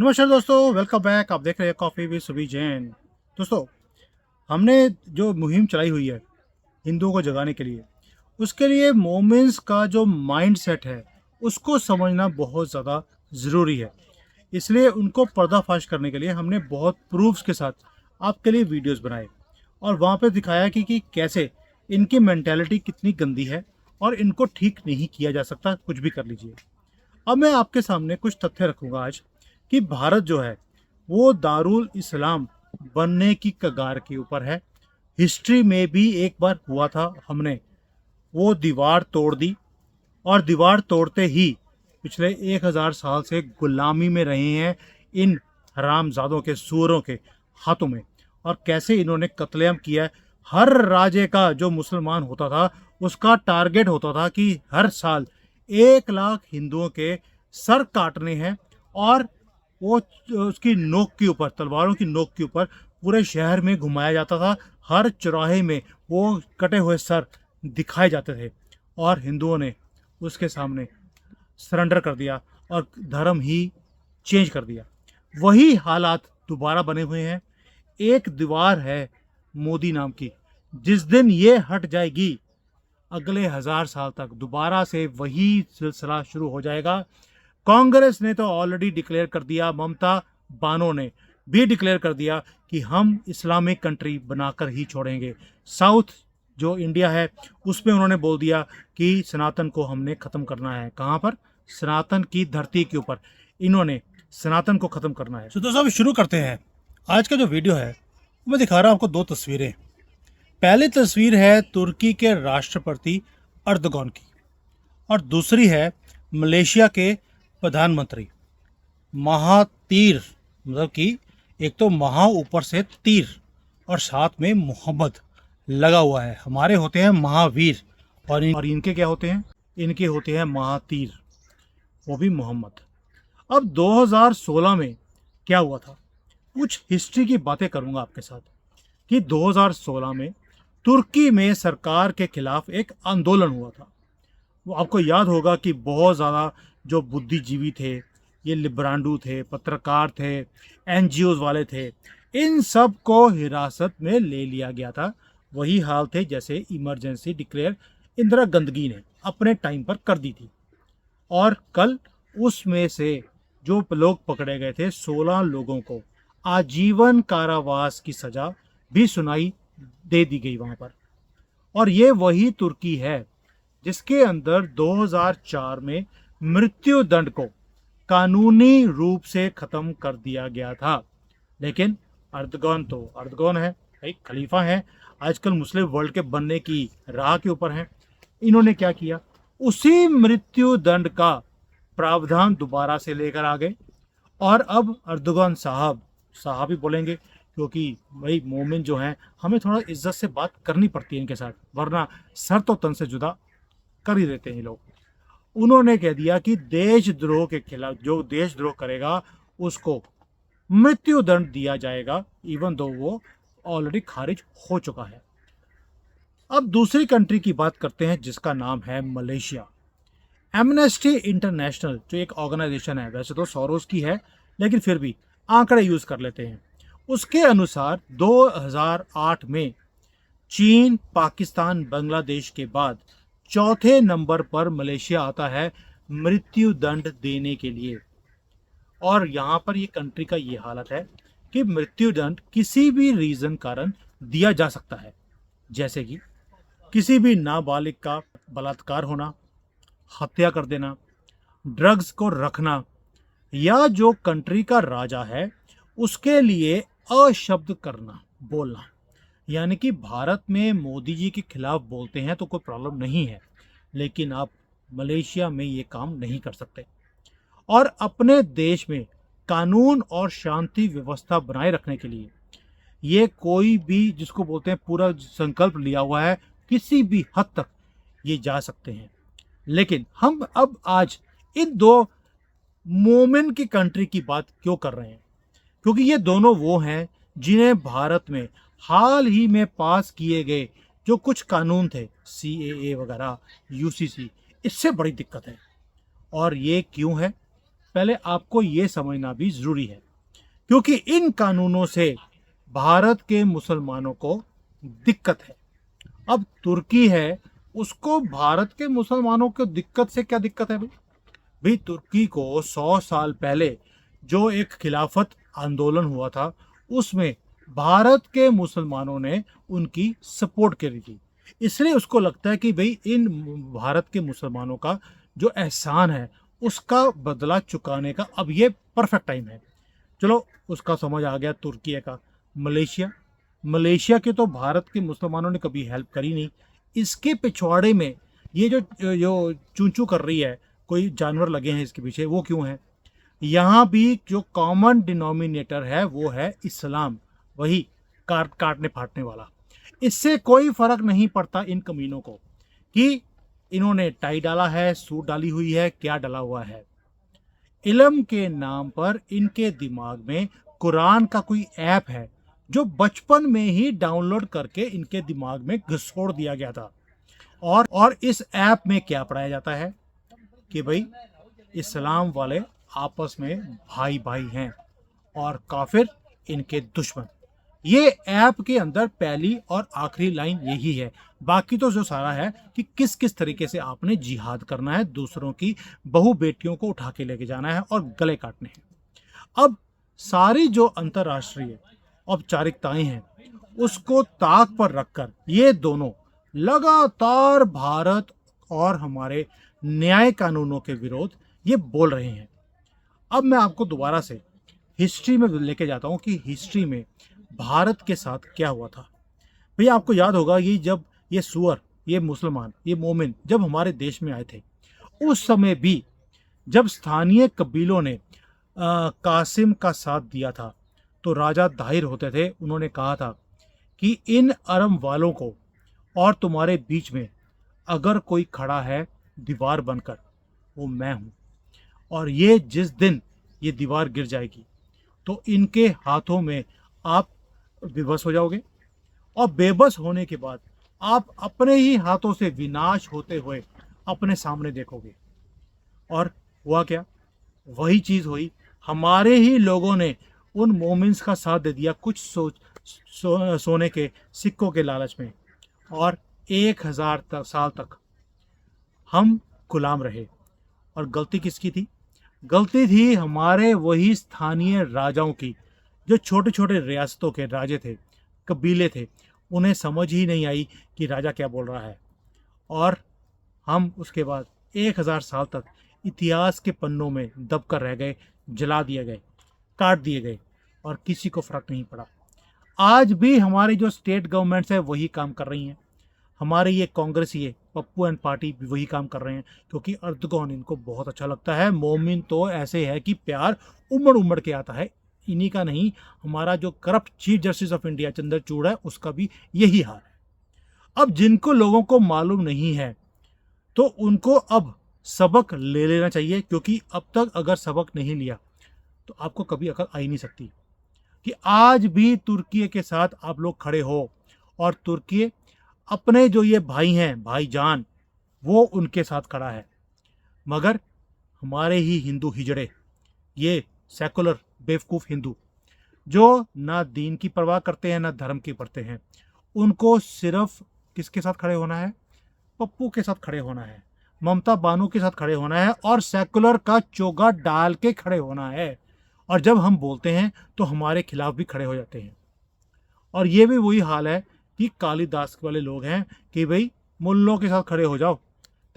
नमस्कार दोस्तों, welcome back. आप देख रहे हैं कॉफ़ी विद सुबी जैन। दोस्तों, हमने जो मुहिम चलाई हुई है हिंदुओं को जगाने के लिए, उसके लिए मोमेंट्स का जो माइंड सेट है उसको समझना बहुत ज़्यादा ज़रूरी है। इसलिए उनको पर्दाफाश करने के लिए हमने बहुत प्रूफ्स के साथ आपके लिए वीडियोस बनाए और वहाँ पे दिखाया कि कैसे इनकी मेंटालिटी कितनी गंदी है और इनको ठीक नहीं किया जा सकता, कुछ भी कर लीजिए। अब मैं आपके सामने कुछ तथ्य रखूंगा आज कि भारत जो है वो दारुल इस्लाम बनने की कगार के ऊपर है। हिस्ट्री में भी एक बार हुआ था, हमने वो दीवार तोड़ दी और दीवार तोड़ते ही पिछले 1000 साल से गुलामी में रहे हैं इन हरामजादों के सूअरों के हाथों में। और कैसे इन्होंने कत्लेआम किया है। हर राजे का जो मुसलमान होता था उसका टारगेट होता था कि हर साल 1 लाख हिंदुओं के सर काटने हैं और वो उसकी नोक के ऊपर, तलवारों की नोक के ऊपर पूरे शहर में घुमाया जाता था। हर चौराहे में वो कटे हुए सर दिखाए जाते थे और हिंदुओं ने उसके सामने सरेंडर कर दिया और धर्म ही चेंज कर दिया। वही हालात दोबारा बने हुए हैं। एक दीवार है मोदी नाम की, जिस दिन ये हट जाएगी अगले 1000 साल तक दोबारा से वही सिलसिला शुरू हो जाएगा। कांग्रेस ने तो ऑलरेडी डिक्लेयर कर दिया, ममता बानो ने भी डिक्लेयर कर दिया कि हम इस्लामिक कंट्री बनाकर ही छोड़ेंगे। साउथ जो इंडिया है उसमें उन्होंने बोल दिया कि सनातन को हमने ख़त्म करना है। कहाँ पर? सनातन की धरती के ऊपर इन्होंने सनातन को ख़त्म करना है। तो दोस्तों, अब शुरू करते हैं। आज का जो वीडियो है मैं दिखा रहा हूँ आपको दो तस्वीरें। पहली तस्वीर है तुर्की के राष्ट्रपति अर्दगॉन की और दूसरी है मलेशिया के प्रधानमंत्री। महातीर, मतलब कि एक तो महा ऊपर से तीर और साथ में मोहम्मद लगा हुआ है। हमारे होते हैं महावीर और इनके क्या होते हैं? इनके होते हैं महातीर, वो भी मोहम्मद। अब 2016 में क्या हुआ था, कुछ हिस्ट्री की बातें करूंगा आपके साथ कि 2016 में तुर्की में सरकार के खिलाफ एक आंदोलन हुआ था। वो आपको याद होगा कि बहुत ज़्यादा जो बुद्धिजीवी थे, ये लिब्रांडू थे, पत्रकार थे, एनजीओ वाले थे, इन सब को हिरासत में ले लिया गया था। वही हाल थे जैसे इमरजेंसी डिक्लेयर इंदिरा गांधी ने अपने टाइम पर कर दी थी। और कल उसमें से जो लोग पकड़े गए थे, 16 लोगों को आजीवन कारावास की सजा भी सुनाई दे दी गई वहां पर। और ये वही तुर्की है जिसके अंदर 2004 में मृत्यु दंड को कानूनी रूप से खत्म कर दिया गया था। लेकिन अर्दगॉन है, एक खलीफा है, आजकल मुस्लिम वर्ल्ड के बनने की राह के ऊपर हैं। इन्होंने क्या किया, उसी मृत्यु दंड का प्रावधान दोबारा से लेकर आ गए। और अब अर्दगॉन साहब, साहब ही बोलेंगे क्योंकि भाई मोमिन जो हैं हमें थोड़ा इज्जत से बात करनी पड़ती है इनके साथ, वरना सर तो तन से जुदा कर ही देते हैं ये लोग। उन्होंने कह दिया कि देशद्रोह के खिलाफ जो देशद्रोह करेगा उसको मृत्यु दंड दिया जाएगा, इवन दो वो ऑलरेडी खारिज हो चुका है। अब दूसरी कंट्री की बात करते हैं जिसका नाम है मलेशिया। एमनेस्टी इंटरनेशनल जो एक ऑर्गेनाइजेशन है, वैसे तो सोरोस की है लेकिन फिर भी आंकड़े यूज कर लेते हैं। उसके अनुसार 2008 में चीन, पाकिस्तान, बांग्लादेश के बाद चौथे नंबर पर मलेशिया आता है मृत्यु दंड देने के लिए। और यहाँ पर ये कंट्री का ये हालत है कि मृत्यु दंड किसी भी रीजन कारण दिया जा सकता है, जैसे कि किसी भी नाबालिग का बलात्कार होना, हत्या कर देना, ड्रग्स को रखना, या जो कंट्री का राजा है उसके लिए अशब्द करना, बोलना। यानी कि भारत में मोदी जी के खिलाफ बोलते हैं तो कोई प्रॉब्लम नहीं है, लेकिन आप मलेशिया में ये काम नहीं कर सकते। और अपने देश में कानून और शांति व्यवस्था बनाए रखने के लिए ये कोई भी, जिसको बोलते हैं पूरा संकल्प लिया हुआ है, किसी भी हद तक ये जा सकते हैं। लेकिन हम अब आज इन दो मोमेन की कंट्री की बात क्यों कर रहे हैं? क्योंकि ये दोनों वो हैं जिन्हें भारत में हाल ही में पास किए गए जो कुछ कानून थे, CAA वगैरह, UCC, इससे बड़ी दिक्कत है। और ये क्यों है? पहले आपको ये समझना भी ज़रूरी है, क्योंकि इन कानूनों से भारत के मुसलमानों को दिक्कत है। अब तुर्की है, उसको भारत के मुसलमानों को दिक्कत से क्या दिक्कत है भाई? भाई तुर्की को 100 साल पहले जो एक खिलाफत आंदोलन हुआ था, उसमें भारत के मुसलमानों ने उनकी सपोर्ट करी थी। इसलिए उसको लगता है कि भाई इन भारत के मुसलमानों का जो एहसान है उसका बदला चुकाने का अब ये परफेक्ट टाइम है। चलो उसका समझ आ गया। तुर्की का मलेशिया, मलेशिया के तो भारत के मुसलमानों ने कभी हेल्प करी नहीं। इसके पिछवाड़े में ये जो जो चूं कर रही है, कोई जानवर लगे हैं इसके पीछे, वो क्यों है? यहाँ भी जो कॉमन डिनोमिनेटर है वो है इस्लाम, वही काटने फाटने वाला। इससे कोई फर्क नहीं पड़ता इन कमीनों को कि इन्होंने टाई डाला है, सूट डाली हुई है, क्या डाला हुआ है। इल्म के नाम पर इनके दिमाग में कुरान का कोई ऐप है जो बचपन में ही डाउनलोड करके इनके दिमाग में घुसोड़ दिया गया था। और इस ऐप में क्या पढ़ाया जाता है कि भाई इस्लाम वाले आपस में भाई भाई हैं और काफिर इनके दुश्मन। ये ऐप के अंदर पहली और आखिरी लाइन यही है। बाकी तो जो सारा है कि किस किस तरीके से आपने जिहाद करना है, दूसरों की बहु बेटियों को उठा के लेके जाना है और गले काटने हैं। अब सारी जो अंतर्राष्ट्रीय औपचारिकताएं हैं उसको ताक पर रखकर ये दोनों लगातार भारत और हमारे न्याय कानूनों के विरोध ये बोल रहे हैं। अब मैं आपको दोबारा से हिस्ट्री में लेके जाता हूँ कि हिस्ट्री में भारत के साथ क्या हुआ था। भैया आपको याद होगा ये जब ये सुअर, ये मुसलमान, ये मोमिन जब हमारे देश में आए थे, उस समय भी जब स्थानीय कबीलों ने कासिम का साथ दिया था तो राजा दाहिर होते थे, उन्होंने कहा था कि इन अरब वालों को और तुम्हारे बीच में अगर कोई खड़ा है दीवार बनकर, वो मैं हूँ। और ये जिस दिन ये दीवार गिर जाएगी तो इनके हाथों में आप बेबस हो जाओगे और बेबस होने के बाद आप अपने ही हाथों से विनाश होते हुए अपने सामने देखोगे। और हुआ क्या? वही चीज़ हुई। हमारे ही लोगों ने उन मोमिन्स का साथ दे दिया कुछ सोने के सिक्कों के लालच में, और 1000 साल तक हम गुलाम रहे। और गलती किसकी थी? गलती थी हमारे वही स्थानीय राजाओं की, जो छोटे छोटे रियासतों के राजे थे, कबीले थे। उन्हें समझ ही नहीं आई कि राजा क्या बोल रहा है, और हम उसके बाद 1000 साल तक इतिहास के पन्नों में दब कर रह गए, जला दिए गए, काट दिए गए, और किसी को फर्क नहीं पड़ा। आज भी हमारी जो स्टेट गवर्नमेंट्स है वही काम कर रही हैं। हमारे ये कांग्रेस, ये पप्पू एंड पार्टी भी वही काम कर रहे हैं, क्योंकि अर्दगौन इनको बहुत अच्छा लगता है। मोमिन तो ऐसे है कि प्यार उमड़ उमड़ के आता है। इन्हीं का नहीं, हमारा जो corrupt chief justice of India Chandrachud है, उसका भी यही हाल है। अब जिनको लोगों को मालूम नहीं है तो उनको अब सबक ले लेना चाहिए, क्योंकि अब तक अगर सबक नहीं लिया तो आपको कभी अकल आ ही नहीं सकती कि आज भी तुर्की के साथ आप लोग खड़े हो, और तुर्की अपने जो ये भाई हैं, भाईजान, वो उनके साथ खड़ा है। मगर हमारे ही हिंदू हिजड़े, ये सेकुलर बेवकूफ़ हिंदू, जो ना दीन की परवाह करते हैं ना धर्म की पढ़ते हैं, उनको सिर्फ किसके साथ खड़े होना है? पप्पू के साथ खड़े होना है, ममता बानू के साथ खड़े होना है, और सेकुलर का चोगा डाल के खड़े होना है। और जब हम बोलते हैं तो हमारे खिलाफ भी खड़े हो जाते हैं। और ये भी वही हाल है कि कालिदास वाले लोग हैं कि भाई मुल्लों के साथ खड़े हो जाओ,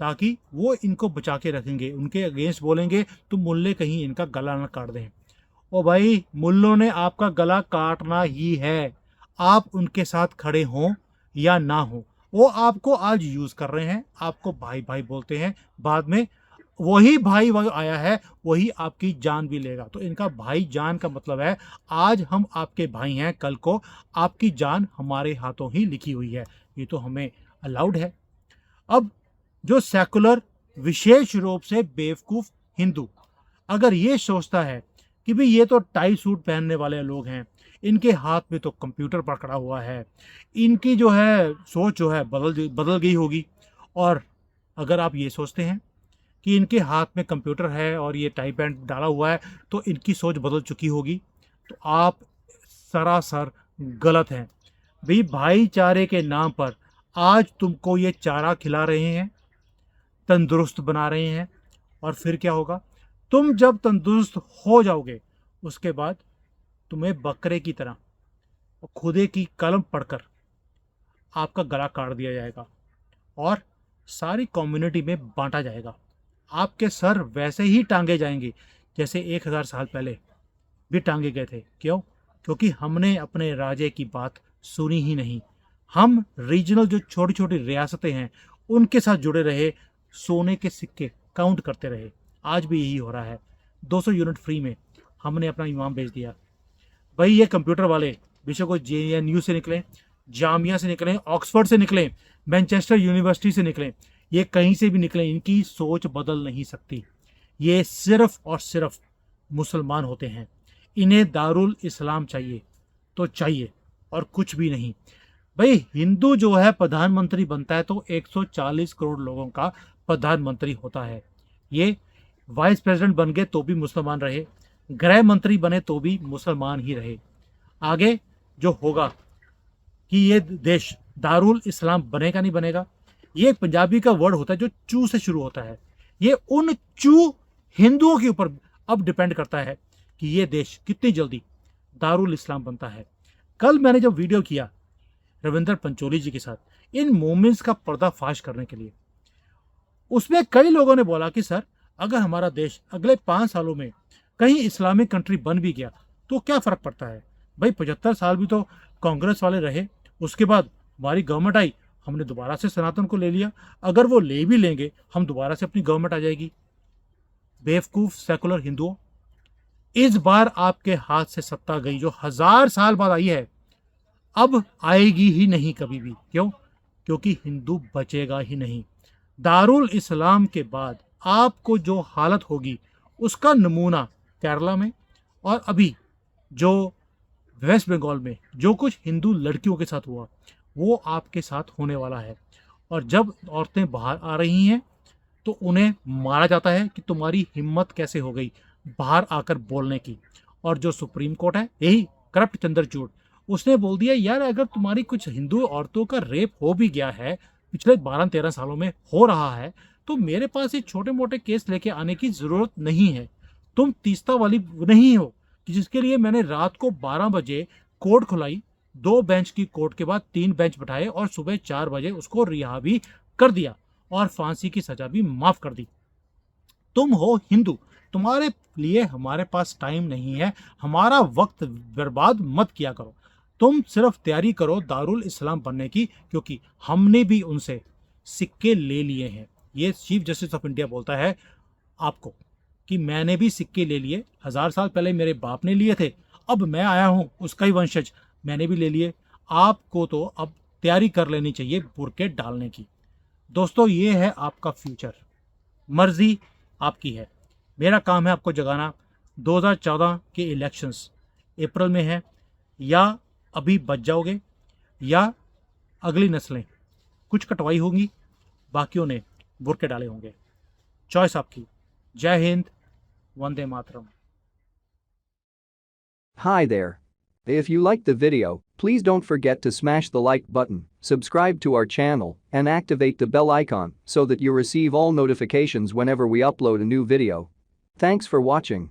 ताकि वो इनको बचा के रखेंगे। उनके अगेंस्ट बोलेंगे तो मुल्ले कहीं इनका गला न काट दें। ओ भाई, मुल्लों ने आपका गला काटना ही है, आप उनके साथ खड़े हों या ना हो। वो आपको आज यूज़ कर रहे हैं, आपको भाई भाई बोलते हैं, बाद में वही भाई वो आया है वही आपकी जान भी लेगा। तो इनका भाई जान का मतलब है आज हम आपके भाई हैं, कल को आपकी जान हमारे हाथों ही लिखी हुई है। ये तो हमें अलाउड है। अब जो सेकुलर, विशेष रूप से बेवकूफ़ हिंदू, अगर ये सोचता है कि भाई ये तो टाई सूट पहनने वाले लोग हैं, इनके हाथ में तो कंप्यूटर पकड़ा हुआ है, इनकी जो है सोच जो है बदल गई होगी। और अगर आप ये सोचते हैं कि इनके हाथ में कंप्यूटर है और ये टाइप बैंड डाला हुआ है तो इनकी सोच बदल चुकी होगी, तो आप सरासर गलत हैं। भाई भाईचारे के नाम पर आज तुमको ये चारा खिला रहे हैं, तंदुरुस्त बना रहे हैं, और फिर क्या होगा? तुम जब तंदुरुस्त हो जाओगे उसके बाद तुम्हें बकरे की तरह खुदे की कलम पढ़कर आपका गला काट दिया जाएगा और सारी कम्युनिटी में बांटा जाएगा। आपके सर वैसे ही टांगे जाएंगे जैसे 1000 साल पहले भी टांगे गए थे। क्यों? क्योंकि हमने अपने राजे की बात सुनी ही नहीं। हम रीजनल जो छोटी छोटी रियासतें हैं उनके साथ जुड़े रहे, सोने के सिक्के काउंट करते रहे। आज भी यही हो रहा है। 200 यूनिट फ्री में हमने अपना इमाम बेच दिया। भाई ये कंप्यूटर वाले विश्व को JNU से निकले, जामिया से निकले, ऑक्सफोर्ड से निकले, मैनचेस्टर यूनिवर्सिटी से निकले, ये कहीं से भी निकले, इनकी सोच बदल नहीं सकती। ये सिर्फ और सिर्फ मुसलमान होते हैं। इन्हें दारुल इस्लाम चाहिए तो चाहिए और कुछ भी नहीं। भाई हिंदू जो है प्रधानमंत्री बनता है तो 140 करोड़ लोगों का प्रधानमंत्री होता है। ये वाइस प्रेसिडेंट बन गए तो भी मुसलमान रहे, गृह मंत्री बने तो भी मुसलमान ही रहे। आगे जो होगा कि ये देश दारुल इस्लाम बनेगा नहीं बनेगा, ये एक पंजाबी का वर्ड होता है जो चू से शुरू होता है। ये उन चू हिंदुओं के ऊपर अब डिपेंड करता है कि ये देश कितनी जल्दी दारुल इस्लाम बनता है। कल मैंने जब वीडियो किया रविंद्र पंचोली जी के साथ इन मोमेंट्स का पर्दाफाश करने के लिए, उसमें कई लोगों ने बोला कि सर अगर हमारा देश अगले 5 सालों में कहीं इस्लामिक कंट्री बन भी गया तो क्या फर्क पड़ता है? भाई 75 साल भी तो कांग्रेस वाले रहे, उसके बाद हमारी गवर्नमेंट आई, हमने दोबारा से सनातन को ले लिया, अगर वो ले भी लेंगे हम दोबारा से अपनी गवर्नमेंट आ जाएगी। बेवकूफ सेकुलर हिंदुओं, इस बार आपके हाथ से सत्ता गई जो 1000 साल बाद आई है, अब आएगी ही नहीं कभी भी। क्यों? क्योंकि हिंदू बचेगा ही नहीं। दारुल इस्लाम के बाद आपको जो हालत होगी उसका नमूना केरला में और अभी जो वेस्ट बंगाल में जो कुछ हिंदू लड़कियों के साथ हुआ वो आपके साथ होने वाला है। और जब औरतें बाहर आ रही हैं तो उन्हें मारा जाता है कि तुम्हारी हिम्मत कैसे हो गई बाहर आकर बोलने की। और जो सुप्रीम कोर्ट है, यही करप्ट चंद्रचूड़, उसने बोल दिया यार अगर तुम्हारी कुछ हिंदू औरतों का रेप हो भी गया है, पिछले 12-13 सालों में हो रहा है, तो मेरे पास ये छोटे मोटे केस लेके आने की जरूरत नहीं है। तुम तीस्ता वाली नहीं हो कि जिसके लिए मैंने रात को 12 बजे कोर्ट खुलाई, 2 बेंच की कोर्ट के बाद 3 बेंच बैठाए और सुबह 4 बजे उसको रिहा भी कर दिया और फांसी की सजा भी माफ कर दी। तुम हो हिंदू, तुम्हारे लिए हमारे पास टाइम नहीं है, हमारा वक्त बर्बाद मत किया करो। तुम सिर्फ तैयारी करो दारुल इस्लाम बनने की, क्योंकि हमने भी उनसे सिक्के ले लिए हैं। ये चीफ जस्टिस ऑफ इंडिया बोलता है आपको कि मैंने भी सिक्के ले लिए, 1000 साल पहले मेरे बाप ने लिए थे, अब मैं आया हूं उसका ही वंशज, मैंने भी ले लिए। आपको तो अब तैयारी कर लेनी चाहिए बुर्के डालने की। दोस्तों ये है आपका फ्यूचर, मर्जी आपकी है। मेरा काम है आपको जगाना। 2014 के इलेक्शंस अप्रैल में है, या अभी बच जाओगे या अगली नस्लें कुछ कटवाई होंगी, बाकियों ने बुर्के डाले होंगे। चॉइस आपकी। जय Hind, Vande Mataram. Hi there. If you liked the video, please don't forget to smash the like button, subscribe to our channel, and activate the bell icon so that you receive all notifications whenever we upload a new video. Thanks for watching.